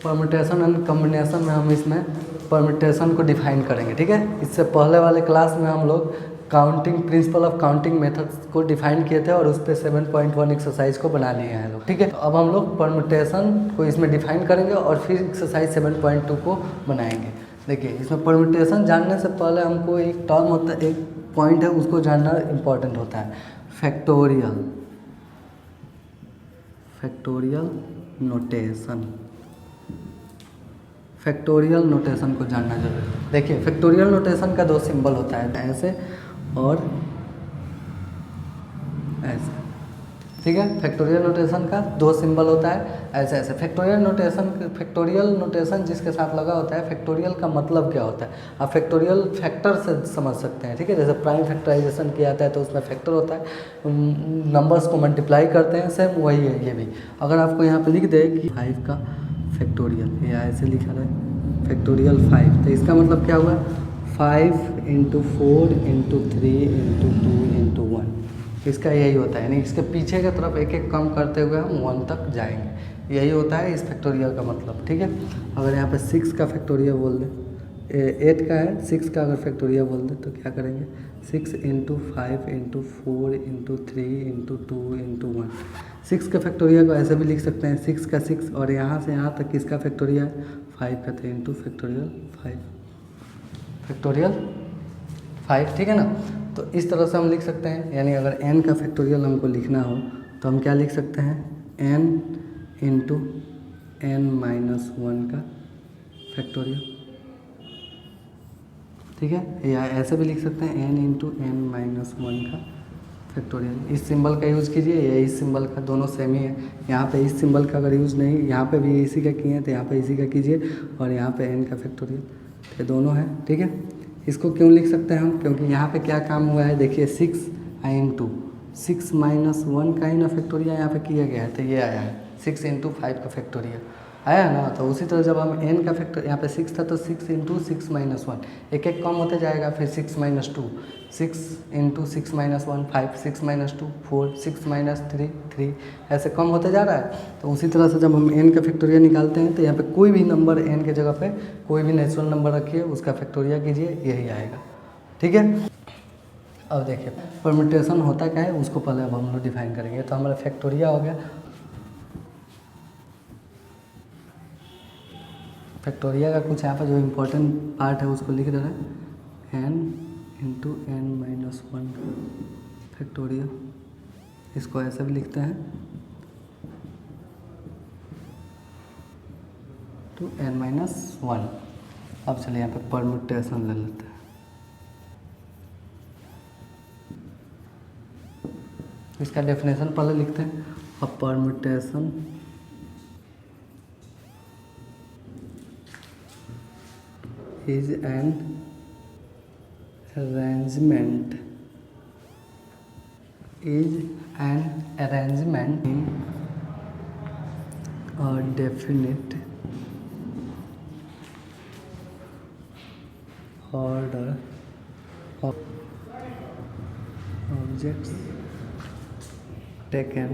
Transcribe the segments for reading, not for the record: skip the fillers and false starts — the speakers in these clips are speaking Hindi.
परम्यूटेशन एंड कम्बिनेशन में हम इसमें परम्यूटेशन को डिफाइन करेंगे, ठीक है। इससे पहले वाले क्लास में हम लोग counting principle of counting methods को डिफाइन किए थे और उस पर 7.1 एक्सरसाइज को बना लिए हैं लोग, ठीक है। तो अब हम लोग परम्यूटेशन को इसमें डिफाइन करेंगे और फिर एक्सरसाइज 7.2 को बनाएंगे। देखिए, इसमें परम्यूटेशन जानने से पहले हमको एक टर्म होता है, एक पॉइंट है, उसको जानना इम्पोर्टेंट होता है, फैक्टोरियल नोटेशन। फैक्टोरियल नोटेशन को जानना जरूरी है। देखिए, फैक्टोरियल नोटेशन का दो सिंबल होता है, ऐसे और ऐसे, ठीक है। फैक्टोरियल नोटेशन का दो सिंबल होता है, ऐसे ऐसे। फैक्टोरियल नोटेशन जिसके साथ लगा होता है, फैक्टोरियल का मतलब क्या होता है आप फैक्टोरियल फैक्टर से समझ सकते हैं, ठीक है। जैसे प्राइम फैक्टराइजेशन किया जाता है तो उसमें फैक्टर होता है, नंबर्स को मल्टीप्लाई करते हैं, सेम वही है ये भी। अगर आपको यहाँ पे लिख दे कि 5 का फैक्टोरियल, या ऐसे लिखा रहे फैक्टोरियल 5, तो इसका मतलब क्या हुआ, 5 × 4 × 3 × 2 × 1, इसका यही होता है। यानी इसके पीछे की तरफ एक एक कम करते हुए हम 1 तक जाएंगे, यही होता है इस फैक्टोरियल का मतलब, ठीक है। अगर यहाँ पे 6 का फैक्टोरियल बोल दें, 8 का है, 6 का अगर फैक्टोरियल बोल दें तो क्या करेंगे, 6 × 5 × 4 × 3 × 2 × 1। 6 का फैक्टोरियल को ऐसे भी लिख सकते हैं, 6 का 6 और यहाँ से यहाँ तक किसका फैक्टोरियल, 5 का, तो इंटू फैक्टोरियल 5, ठीक है ना। तो इस तरह से हम लिख सकते हैं। यानी अगर n का फैक्टोरियल हमको लिखना हो तो हम क्या लिख सकते हैं, n × n-1 का फैक्टोरियल, ठीक है। या ऐसे भी लिख सकते हैं n × n-1 का फैक्टोरियल। इस सिंबल का यूज़ कीजिए या इस सिंबल का, दोनों सेम ही है। यहाँ पे इस सिंबल का अगर यूज़ नहीं, यहाँ पे भी इसी का किए हैं तो यहाँ पे इसी का कीजिए, और यहाँ पे n का फैक्टोरियल, ये दोनों है, ठीक है। इसको क्यों लिख सकते हैं हम, क्योंकि यहाँ पे क्या काम हुआ है, देखिए 6 × 6-1 का ही ना फैक्टोरियल यहाँ पे किया गया है, तो ये आया है 6 × 5 का फैक्टोरियल आया ना। तो उसी तरह जब हम n का फैक्टर, यहाँ पे 6 था तो 6 × 6-1, एक एक कम होते जाएगा, फिर 6 - 2, 6 × 6-1, 5, 6 - 2, 4, 6 - 3, 3, ऐसे कम होते जा रहा है। तो उसी तरह से जब हम n का फैक्टोरियल निकालते हैं तो यहाँ पे कोई भी नंबर n के जगह पे कोई भी नेचुरल नंबर रखिए, उसका फैक्टोरियल कीजिए, यही आएगा, ठीक है। अब देखिए परम्यूटेशन होता क्या है, उसको पहले अब हम लोग डिफाइन करेंगे। तो हमारा फैक्टोरियल हो गया, फैक्टोरियल का कुछ यहाँ पर जो इम्पोर्टेंट पार्ट है उसको लिख दे रहे हैं, n × n-1 फैक्टोरियल, इसको ऐसे भी लिखते हैं to n-1। अब चलिए यहाँ पे परम्यूटेशन ले लेते हैं। इसका डेफिनेशन पहले लिखते हैं। अब permutation is an arrangement in a definite order of objects taken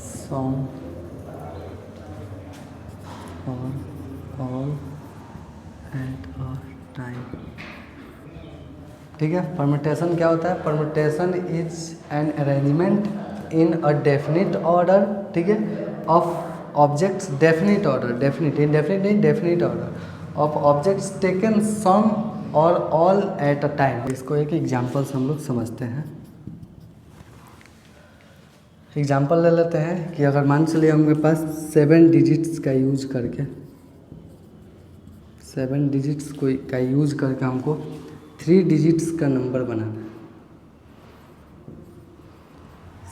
some or all at a time, ठीक है। परम्यूटेशन क्या होता है, permutation is an arrangement in a definite order, ठीक है, of objects, definite order, definite, indefinite नहीं, definite order of objects taken some और ऑल एट अ टाइम। इसको एक एग्जांपल से हम लोग समझते हैं। एग्जांपल ले लेते हैं कि अगर मान चलिए हमारे पास 7 डिजिट्स का यूज करके, 7 डिजिट्स का यूज करके हमको 3 डिजिट्स का नंबर बनाना है।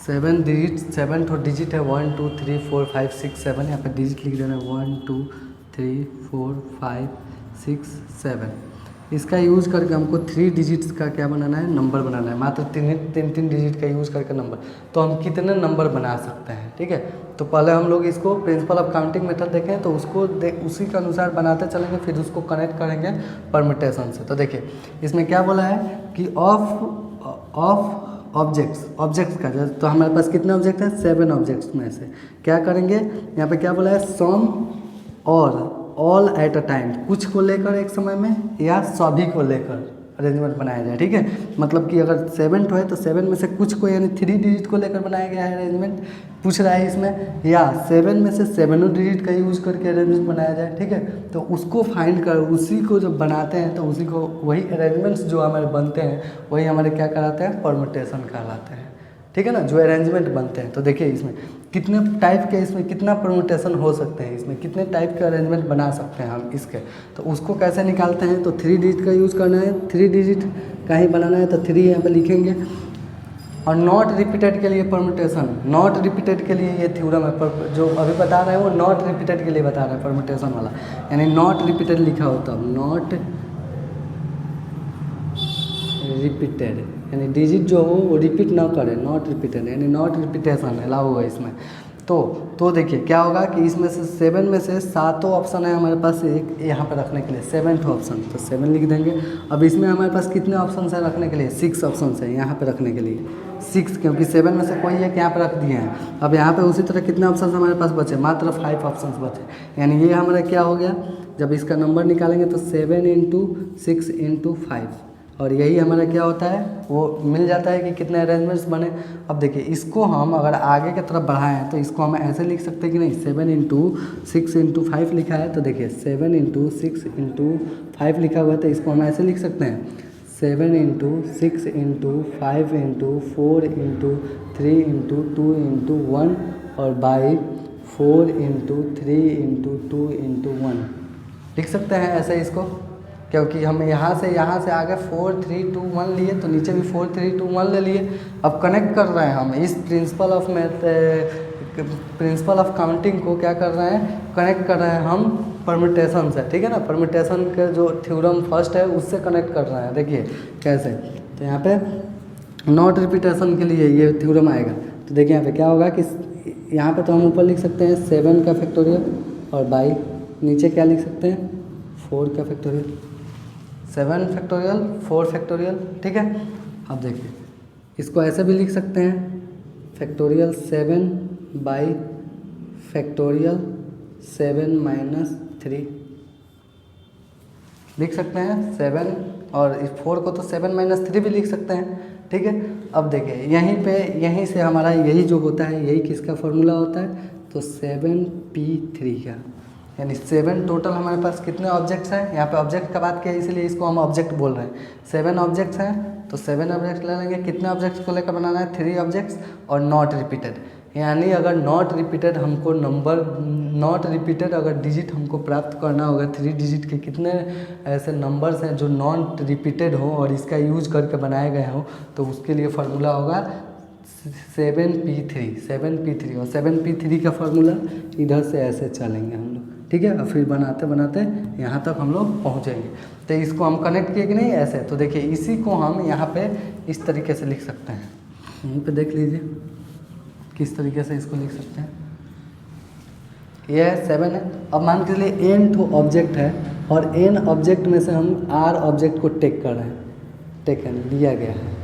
7 डिजिट, 7 तो डिजिट है, 1 2 3 4 5 6 7, यहाँ पर डिजिट लिख देना 1 2 3 4 5 6 7। इसका यूज़ करके हमको 3 डिजिट्स का क्या बनाना है, नंबर बनाना है। मात्र 3 डिजिट का यूज़ करके नंबर, तो हम कितने नंबर बना सकते हैं, ठीक है। तो पहले हम लोग इसको प्रिंसिपल ऑफ काउंटिंग मेथड देखें तो उसको उसी के अनुसार बनाते चलेंगे, फिर उसको कनेक्ट करेंगे परम्यूटेशन से। तो देखिए इसमें क्या बोला है कि ऑफ ऑब्जेक्ट्स का, तो हमारे पास कितने ऑब्जेक्ट हैं, 7 ऑब्जेक्ट्स में से क्या करेंगे, यहाँ पे क्या बोला है, सम और ऑल एट अ टाइम, कुछ को लेकर एक समय में या सभी को लेकर अरेंजमेंट बनाया जाए। ठीक है, मतलब कि अगर 7 है तो 7 में से कुछ को यानी 3 डिजिट को लेकर बनाया गया है अरेंजमेंट पूछ रहा है इसमें, या 7 में से 7 डिजिट का यूज करके अरेंजमेंट बनाया जाए। ठीक है, तो उसको फाइंड कर, उसी को जब बनाते हैं तो उसी को वही अरेंजमेंट्स जो हमारे बनते हैं वही हमारे क्या कहलाते हैं, परम्यूटेशन कहलाते हैं। ठीक है ना, जो अरेंजमेंट बनते हैं। तो देखिए इसमें कितने टाइप के, इसमें कितना परम्यूटेशन हो सकते हैं, इसमें कितने टाइप के अरेंजमेंट बना सकते हैं हम इसके, तो उसको कैसे निकालते हैं, तो 3 डिजिट का यूज़ करना है, 3 डिजिट का ही बनाना है, तो 3 यहाँ पे लिखेंगे। और नॉट रिपीटेड के लिए परम्यूटेशन, नॉट रिपीटेड के लिए ये थ्योरम है, पर जो अभी बता रहे हैं वो नॉट रिपीटेड के लिए बता रहे हैं परम्यूटेशन वाला, यानी नॉट रिपीटेड लिखा होता है, नॉट रिपीटेड यानी डिजिट जो हो वो रिपीट ना करे, नॉट रिपीटेड यानी नॉट रिपीटेशन अलाउ होगा इसमें। तो देखिए क्या होगा कि इसमें से 7 में से 7 ऑप्शन है हमारे पास एक यहाँ पे रखने के लिए, 7th ऑप्शन, तो 7 लिख देंगे। अब इसमें हमारे पास कितने ऑप्शन है रखने के लिए, 6 ऑप्शन है यहाँ पे रखने के लिए, 6, क्योंकि 7 में से कोई एक यहाँ पे रख दिए हैं। अब यहाँ पे उसी तरह कितने ऑप्शन हमारे पास बचे, मात्र 5 ऑप्शन बचे, यानी ये हमारा क्या हो गया, जब इसका नंबर निकालेंगे तो 7 × 6 × 5, और यही हमारा क्या होता है, वो मिल जाता है कि कितने अरेंजमेंट्स बने। अब देखिए इसको हम अगर आगे की तरफ बढ़ाएं तो इसको हम ऐसे लिख सकते हैं कि नहीं, 7 × 6 × 5 लिखा है, तो देखिए 7 × 6 × 5 लिखा हुआ है, तो इसको हम ऐसे लिख सकते हैं 7 × 6 × 5 × 4 × 3 × 2 × 1 और बाई 4 × 3 × 2 × 1 लिख सकते हैं ऐसे इसको, क्योंकि हम यहाँ से आगे 4 3 2 1 लिए तो नीचे भी 4 3 2 1 ले लिए। अब कनेक्ट कर रहे हैं हम इस प्रिंसिपल ऑफ काउंटिंग को, क्या कर रहे हैं, कनेक्ट कर रहे हैं हम परम्यूटेशन से। ठीक है ना, परम्यूटेशन के जो थ्योरम फर्स्ट है उससे कनेक्ट कर रहे हैं। देखिए कैसे, तो यहाँ पे नॉट रिपीटेशन के लिए ये थ्योरम आएगा, तो देखिए यहाँ पे क्या होगा कि यहाँ पे तो हम ऊपर लिख सकते हैं 7 का फैक्टोरियल और बाई नीचे क्या लिख सकते हैं, 4 का फैक्टोरियल, 7 फैक्टोरियल 4 फैक्टोरियल। ठीक है, अब देखिए इसको ऐसे भी लिख सकते हैं, फैक्टोरियल 7 बाई फैक्टोरियल 7 - 3 लिख सकते हैं, 7 और इस 4 को तो 7 - 3 भी लिख सकते हैं। ठीक है, अब देखिए यहीं से हमारा यही जो होता है, यही किसका फॉर्मूला होता है, तो 7p3 का, यानी 7 टोटल हमारे पास कितने ऑब्जेक्ट्स हैं, यहाँ पे ऑब्जेक्ट का बात किया इसलिए इसको हम ऑब्जेक्ट बोल रहे हैं। 7 ऑब्जेक्ट्स हैं तो 7 ऑब्जेक्ट ले लेंगे, कितने ऑब्जेक्ट्स को लेकर बनाना है, 3 ऑब्जेक्ट्स और नॉट रिपीटेड, यानी अगर नॉट रिपीटेड हमको नॉट रिपीटेड अगर डिजिट हमको प्राप्त करना होगा, 3 डिजिट के कितने ऐसे नंबर्स हैं जो नॉट रिपीटेड हो और इसका यूज करके बनाए गए हो, तो उसके लिए फार्मूला होगा 7p3 और 7p3 का फार्मूला इधर से ऐसे चलेंगे हम लोग। ठीक है, और फिर बनाते बनाते यहाँ तक हम लोग पहुँचेंगे। तो इसको हम कनेक्ट किए कि नहीं ऐसे, तो देखिए इसी को हम यहाँ पे इस तरीके से लिख सकते हैं, यहीं पे देख लीजिए किस तरीके से इसको लिख सकते हैं। ये 7 है, अब मान के चलिए n तो ऑब्जेक्ट है और n ऑब्जेक्ट में से हम r ऑब्जेक्ट को टेक कर रहे हैं, टेकन लिया गया है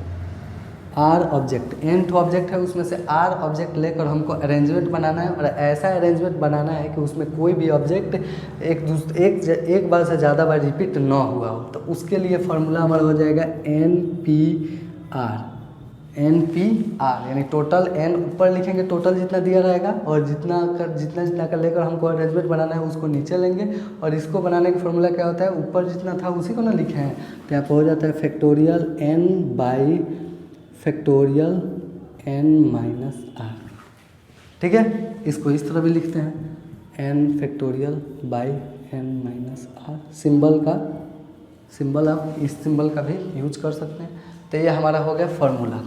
r ऑब्जेक्ट, nth ऑब्जेक्ट है उसमें से r ऑब्जेक्ट लेकर हमको अरेंजमेंट बनाना है, और ऐसा अरेंजमेंट बनाना है कि उसमें कोई भी ऑब्जेक्ट एक बार से ज़्यादा बार रिपीट ना हुआ हो। तो उसके लिए फार्मूला हमारा हो जाएगा NPR, यानी टोटल n ऊपर लिखेंगे, टोटल जितना दिया रहेगा, और जितना कर लेकर हमको अरेंजमेंट बनाना है उसको नीचे लेंगे, और इसको बनाने का फार्मूला क्या होता है, ऊपर जितना था उसी को ना लिखे हैं, तो यहाँ पर हो जाता है factorial n by factorial n-r। ठीक है, इसको इस तरह भी लिखते हैं n factorial by n-r, symbol आप इस सिंबल का भी यूज कर सकते हैं। तो ये हमारा हो गया फार्मूला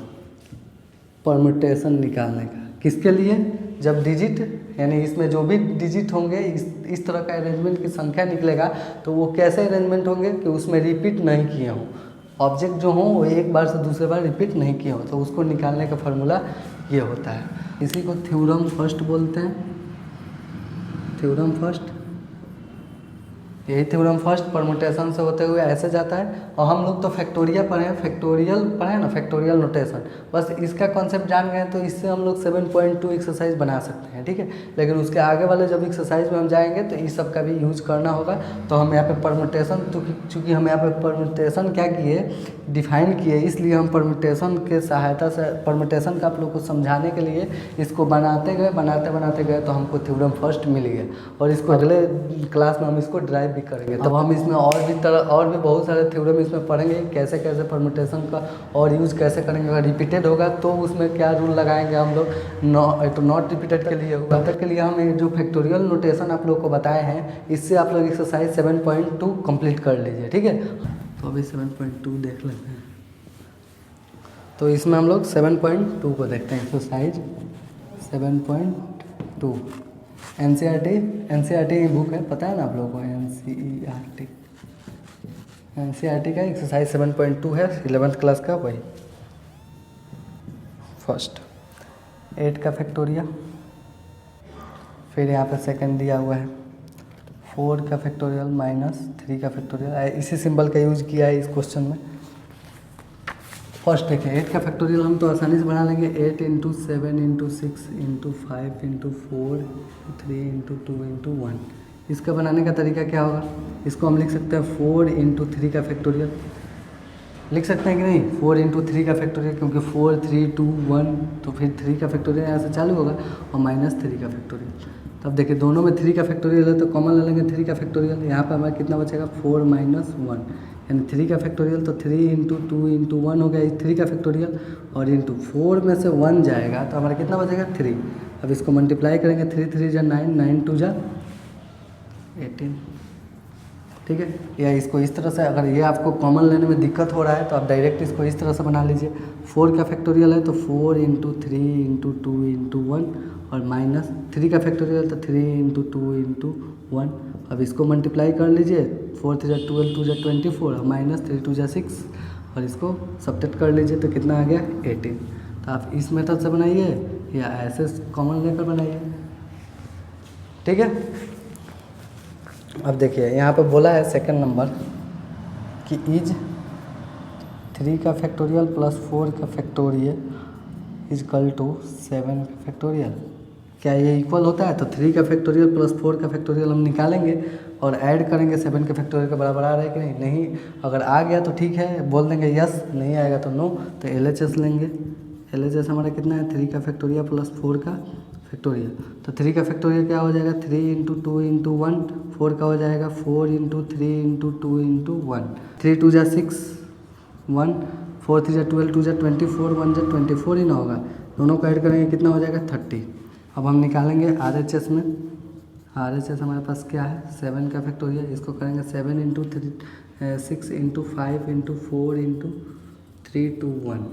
परम्यूटेशन निकालने का, किसके लिए, जब डिजिट यानी इसमें जो भी डिजिट होंगे इस तरह का अरेंजमेंट की संख्या निकलेगा, तो वो कैसे अरेंजमेंट होंगे कि उसमें रिपीट नहीं किए हों, ऑब्जेक्ट जो हों वो एक बार से दूसरे बार रिपीट नहीं किए हो, तो उसको निकालने का फार्मूला ये होता है। इसी को थ्योरम फर्स्ट बोलते हैं, थ्योरम फर्स्ट। यही थ्योरम फर्स्ट परमुटेशन से होते हुए ऐसे जाता है। और हम लोग तो फैक्टोरियल पढ़े हैं, फैक्टोरियल नोटेशन, बस इसका कॉन्सेप्ट जान गए तो इससे हम लोग 7.2 एक्सरसाइज बना सकते हैं, ठीक है। लेकिन उसके आगे वाले जब एक्सरसाइज में हम जाएंगे तो इस सब का भी यूज करना होगा। तो हम यहाँ पे परमुटेशन, चूँकि हम यहाँ पे परमुटेशन क्या किए, डिफाइन किए, इसलिए हम परमुटेशन के सहायता से परमुटेशन का आप लोग को समझाने के लिए इसको बनाते गए तो हमको थ्योरम फर्स्ट मिल गया। और इसको अगले क्लास में हम इसको ड्राइव भी करेंगे। तब हम इसमें और भी बहुत सारे थ्योरम इसमें पढ़ेंगे, कैसे कैसे परमुटेशन का और यूज़ कैसे करेंगे। अगर रिपीटेड होगा तो उसमें क्या रूल लगाएंगे हम लोग, नॉट रिपीटेड के लिए होगा। तब तक के लिए हम जो फैक्टोरियल नोटेशन आप लोग को बताए हैं, इससे आप लोग एक्सरसाइज 7.2 कंप्लीट कर लीजिए, ठीक है। तो अभी 7.2 देख लेते हैं। तो इसमें हम लोग 7.2 को देखते हैं, एक्सरसाइज 7.2 एनसीईआरटी की बुक है, पता है ना आप लोगों को, एनसीईआरटी का एक्सरसाइज 7.2 है, 11th क्लास का, वही फर्स्ट 8 का फैक्टोरियल, फिर यहाँ पे सेकंड दिया हुआ है 4 का फैक्टोरियल माइनस 3 का फैक्टोरियल। इसी सिंबल का यूज किया है इस क्वेश्चन में। फर्स्ट देखिए 8 का फैक्टोरियल हम तो आसानी से बना लेंगे, 8 × 7 × 6 × 5 × 4 3 × 2 × 1। इसका बनाने का तरीका क्या होगा, इसको हम लिख सकते हैं 4 × 3 का फैक्टोरियल, लिख सकते हैं कि नहीं, 4 × 3 का फैक्टोरियल, क्योंकि 4 3 2 1, तो फिर 3 का फैक्टोरियल यहाँ से चालू होगा और माइनस 3 का फैक्टोरियल। तब देखिए दोनों में 3 का फैक्टोरियल है तो कॉमन ले लेंगे 3 का फैक्टोरियल। यहाँ पर हमारा कितना बचेगा, 4 - 1, यानी 3 का फैक्टोरियल, तो 3 × 2 × 1 हो गया 3 का फैक्टोरियल, और इंटू 4 में से 1 जाएगा तो हमारा कितना बचेगा, 3। अब इसको मल्टीप्लाई करेंगे, 3 3 जा 9, 9 2 जा 18, ठीक है। या इसको इस तरह से, अगर ये आपको कॉमन लेने में दिक्कत हो रहा है तो आप डायरेक्ट इसको इस तरह से बना लीजिए। 4 का फैक्टोरियल है तो 4 × 3 × 2 × 1, और माइनस 3 का फैक्टोरियल तो 3 × 2 × 1। अब इसको मल्टीप्लाई कर लीजिए, 4 3 जा 12, 2 जा 24, माइनस 3 2 जा 6, और इसको सब्ट्रैक्ट कर लीजिए तो कितना आ गया, 18। तो आप इस मेथड से बनाइए या ऐसे कॉमन लेकर बनाइए, ठीक है। अब देखिए यहाँ पे बोला है सेकंड नंबर कि इज 3 का फैक्टोरियल प्लस 4 का फैक्टोरियल इजकल टू 7 का फैक्टोरियल। क्या ये इक्वल होता है, तो 3 का फैक्टोरियल प्लस 4 का फैक्टोरियल हम निकालेंगे और ऐड करेंगे 7 के फैक्टोरियल के बराबर आ रहा है कि नहीं। नहीं, अगर आ गया तो ठीक है, बोल देंगे यस, नहीं आएगा तो नो। तो LHS लेंगे, LHS हमारा कितना है, 3 का फैक्टोरियल प्लस 4 का फैक्टोरियल। तो 3 का फैक्टोरियल क्या हो जाएगा, 3 × 2 × 1, 4 का हो जाएगा 4 × 3 × 2 × 1, 3 2 जा 6 1, 4 3 जा 12, 2 जा 24, 1 जा 24 ही ना होगा, दोनों को ऐड करेंगे कितना हो जाएगा, 30। अब हम निकालेंगे RHS में, RHS हमारे पास क्या है, 7 का फैक्टोरियल, इसको करेंगे 7 × 3 6 × 5 × 4 × 3 2 1,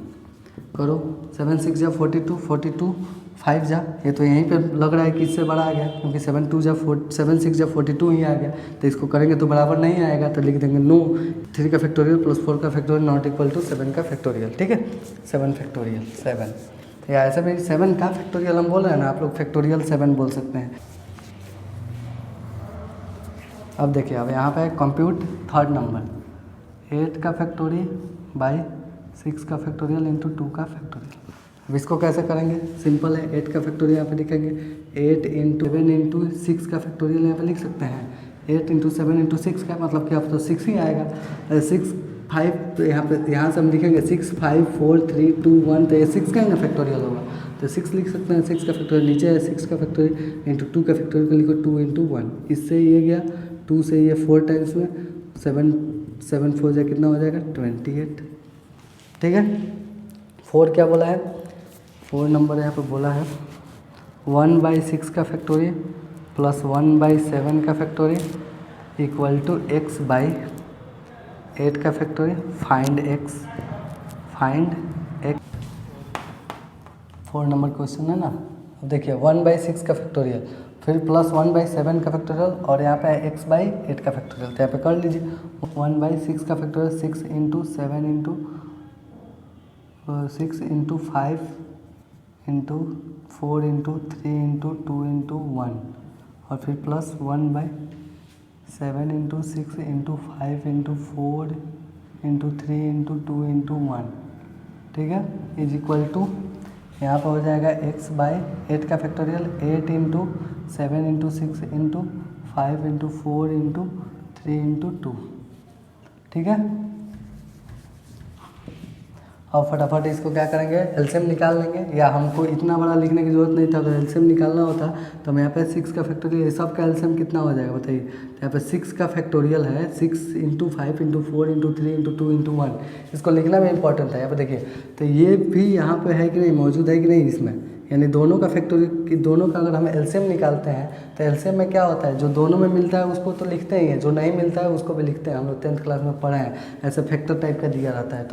करो 7 6 जा 42, 42 5 जा, ये तो यहीं पे लग रहा है कि इससे बड़ा आ गया, क्योंकि 7 2 जा 7 6 जा 42 ही आ गया। तो इसको करेंगे तो बराबर नहीं आएगा, तो लिख देंगे नो, 3 का फैक्टोरियल प्लस 4 का फैक्टोरियल नॉट इक्वल टू 7 का फैक्टोरियल, ठीक है। 7 फैक्टोरियल 7, या ऐसे भी 7 का फैक्टोरियल हम बोल रहे हैं ना, आप लोग फैक्टोरियल 7 बोल सकते हैं। अब देखिए, अब यहाँ पे कंप्यूट थर्ड नंबर 8 का फैक्टोरियल बाई 6 का फैक्टोरियल इंटू 2 का फैक्टोरियल। अब इसको कैसे करेंगे, सिंपल है, 8 का फैक्टोरियल यहाँ पे लिखेंगे, 8 × 7 × 6 का फैक्टोरियल यहाँ पे लिख सकते हैं। 8 × 7 × 6 का मतलब क्या, तो 6 ही आएगा। 6 5, तो यहाँ से हम लिखेंगे 6 5 4 3 2 1, तो ये 6 का ही ना फैक्टोरियल होगा, तो 6 लिख सकते हैं। 6 का फैक्टोरियल नीचे है, 6 का फैक्टोरियल इंटू 2 का फैक्टोरियल को लिखो 2 × 1, इससे ये गया 2 से ये 4 टाइम्स में 7 4 जा कितना हो जाएगा, 28, ठीक है। 4 क्या बोला है, 4 नंबर यहाँ पे बोला है 1/6 का फैक्टोरियल प्लस 1/7 का फैक्टोरियल इक्वल टू x/8 का factorial, find x। 4 number question है ना। अब देखिए 1/6 का फैक्टोरियल, फिर प्लस 1/7 का फैक्टोरियल, और यहाँ पे है x/8 का फैक्टोरियल, तो यहाँ पे कर लीजिए 1/6 का फैक्टोरियल 6 × 7 × 6 × 5 × 4 × 3 × 2 × 1, और फिर plus 1/, 7 into 6 into 5 into 4 into 3 into 2 into 1, ठीक है, इज इक्वल टू यहाँ पर हो जाएगा x बाई 8 का factorial 8 into 7 into 6 into 5 into 4 into 3 into 2, ठीक है। और फटाफट इसको क्या करेंगे, एलसीएम निकाल लेंगे, या हमको इतना बड़ा लिखने की ज़रूरत नहीं था। अगर एलसीएम निकालना होता तो हम यहाँ पे 6 का फैक्टोरियल, सब का एलसीएम कितना हो जाएगा बताइए। तो यहाँ पे 6 का फैक्टोरियल है 6 into 5 into 4 into 3 into 2 into 1। इसको लिखना भी इंपॉर्टेंट है। यहाँ पे देखिए, तो ये भी यहाँ पे है कि नहीं, मौजूद है कि नहीं इसमें, यानी दोनों का फैक्टोरियल, दोनों का अगर हम एलसीएम निकालते हैं तो एलसीएम में क्या होता है, जो दोनों में मिलता है उसको तो लिखते ही हैं, जो नहीं मिलता है उसको भी लिखते हैं। हम लोग 10th क्लास में पढ़े हैं, ऐसे फैक्टर टाइप का दिया रहता है।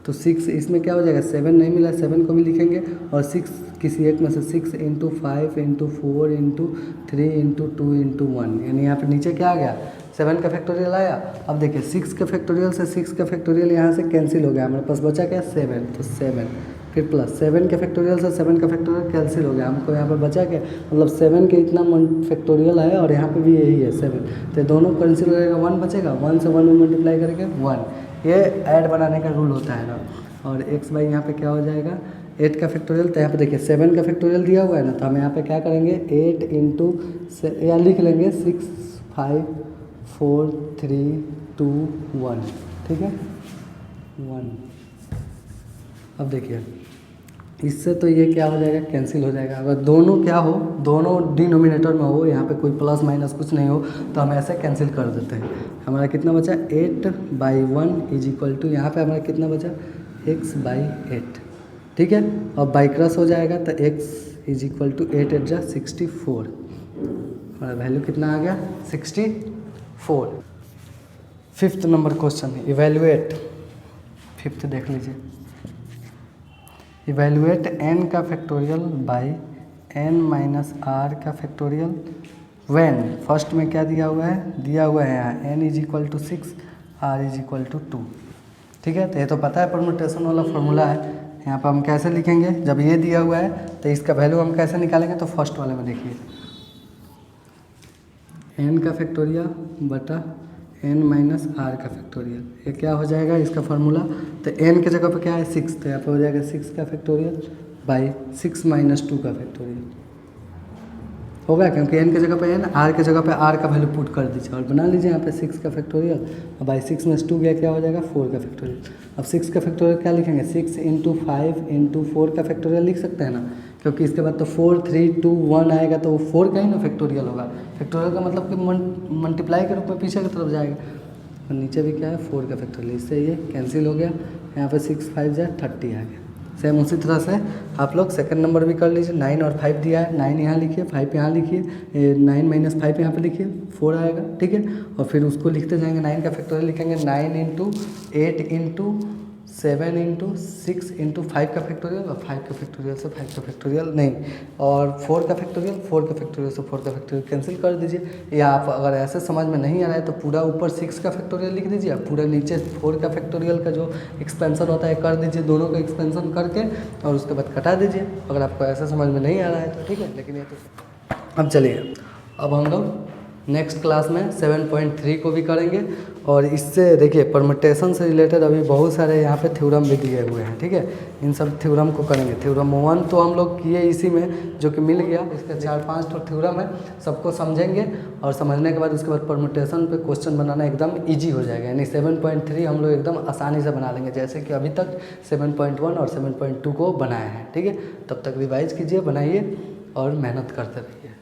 तो 6 इसमें क्या हो जाएगा, 7 नहीं मिला, 7 को भी लिखेंगे, और 6 किसी एक में से 6 into 5 into 4 into 3 into 2 into 1, यानी यहाँ पर नीचे क्या आ गया, 7 का फैक्टोरियल आया। अब देखिए 6 के फैक्टोरियल से 6 का फैक्टोरियल यहाँ से कैंसिल हो गया, हमारे पास बचा क्या, 7, तो 7 फिर प्लस 7 के फैक्टोरियल से 7 का फैक्टोरियल कैंसिल हो गया, हमको यहाँ पर बचा क्या, मतलब 7 के इतना फैक्टोरियल है और यहाँ पे भी यही है 7, तो दोनों कैंसिल हो जाएगा, 1 बचेगा, 1 से 1 में मल्टीप्लाई करके 1, ये ऐड बनाने का रूल होता है ना। और x बाई यहाँ पे क्या हो जाएगा, 8 का फैक्टोरियल, तो यहाँ पे देखिए 7 का फैक्टोरियल दिया हुआ है ना, तो हम यहाँ पे क्या करेंगे 8 इंटू या लिख लेंगे 6 5 4 3 2 1, ठीक है 1। अब देखिए इससे तो ये क्या हो जाएगा, कैंसिल हो जाएगा। अगर दोनों क्या हो, दोनों डिनोमिनेटर में हो, यहाँ पे कोई प्लस माइनस कुछ नहीं हो, तो हम ऐसे कैंसिल कर देते हैं। हमारा कितना बचा, 8 बाई 1 इज इक्वल टू, यहाँ पे हमारा कितना बचा, x बाई 8, ठीक है। और बाई क्रॉस हो जाएगा तो x इज इक्वल टू 8 8 जा 64, हमारा वैल्यू कितना आ गया, 64। 5th number question, evaluate, 5th देख लीजिए, इवेल्युएट n का factorial by n minus R का फैक्टोरियल व्हेन, फर्स्ट में क्या दिया हुआ है, दिया हुआ है यहाँ n is equal to 6 r is equal to 2, ठीक है। तो ये तो पता है परम्यूटेशन वाला फॉर्मूला है। यहाँ पर हम कैसे लिखेंगे, जब ये दिया हुआ है तो इसका वैल्यू हम कैसे निकालेंगे, तो फर्स्ट वाले में देखिए n का फैक्टोरियल बटा n माइनस आर का फैक्टोरियल, ये क्या हो जाएगा इसका फार्मूला, तो n के जगह पे क्या है 6, तो यहाँ पे हो जाएगा 6 का फैक्टोरियल बाई 6 माइनस 2 का फैक्टोरियल, हो गया, क्योंकि n के जगह पे n, r के जगह पे r का वैल्यू पुट कर दीजिए और बना लीजिए यहाँ पे 6 का फैक्टोरियल, और बाई 6 में 2 गया, क्या हो जाएगा 4 का फैक्टोरियल। अब 6 का फैक्टोरियल क्या लिखेंगे, 6 इंटू 5 इंटू 4 का फैक्टोरियल लिख सकते हैं ना, क्योंकि इसके बाद तो 4 3 2 1 आएगा, तो 4 का ही ना फैक्टोरियल होगा। फैक्टोरियल का मतलब कि मल्टीप्लाई के रूप में पीछे की तरफ जाएगा, और नीचे भी क्या है 4 का फैक्टोरियल, इससे ये कैंसिल हो गया, यहाँ पे 6 5 जा 30 आ गया। सेम उसी तरह से आप लोग सेकंड नंबर भी कर लीजिए, 9 और 5 दिया है, 9 यहाँ लिखिए, 5 यहाँ लिखिए, 9 माइनस 5 यहाँ पे लिखिए, 4 आएगा, ठीक है। और फिर उसको लिखते जाएंगे, 9 का फैक्टोरियल लिखेंगे 9 इंटू 8 इंटू 7 इंटू 6 इंटू 5 का फैक्टोरियल, और 5 का फैक्टोरियल से 5 का फैक्टोरियल नहीं, और 4 का फैक्टोरियल, 4 का फैक्टोरियल से 4 का फैक्टोरियल कैंसिल कर दीजिए। या आप अगर ऐसे समझ में नहीं आ रहा है तो पूरा ऊपर 6 का फैक्टोरियल लिख दीजिए, पूरा नीचे 4 का फैक्टोरियल का जो एक्सपेंशन होता है कर दीजिए, दोनों का एक्सपेंशन करके, और उसके बाद कटा दीजिए, अगर आपको ऐसा समझ में नहीं आ रहा है तो, ठीक है। लेकिन ये तो अब चलिए, अब हम लोग नेक्स्ट क्लास में 7.3 को भी करेंगे, और इससे देखिए परम्यूटेशन से रिलेटेड अभी बहुत सारे यहाँ पे थ्योरम भी दिए हुए हैं, ठीक है। इन सब थ्योरम को करेंगे। थ्योरम 1 तो हम लोग किए इसी में, जो कि मिल गया, इसके 4-5 तो थ्योरम है, सबको समझेंगे, और समझने के बाद उसके बाद परम्यूटेशन पे क्वेश्चन बनाना एकदम ईजी हो जाएगा, यानी 7.3 हम लोग एकदम आसानी से बना लेंगे, जैसे कि अभी तक 7.1 और 7.2 को बनाए हैं, ठीक है। तब तक रिवाइज कीजिए, बनाइए और मेहनत करते रहिए।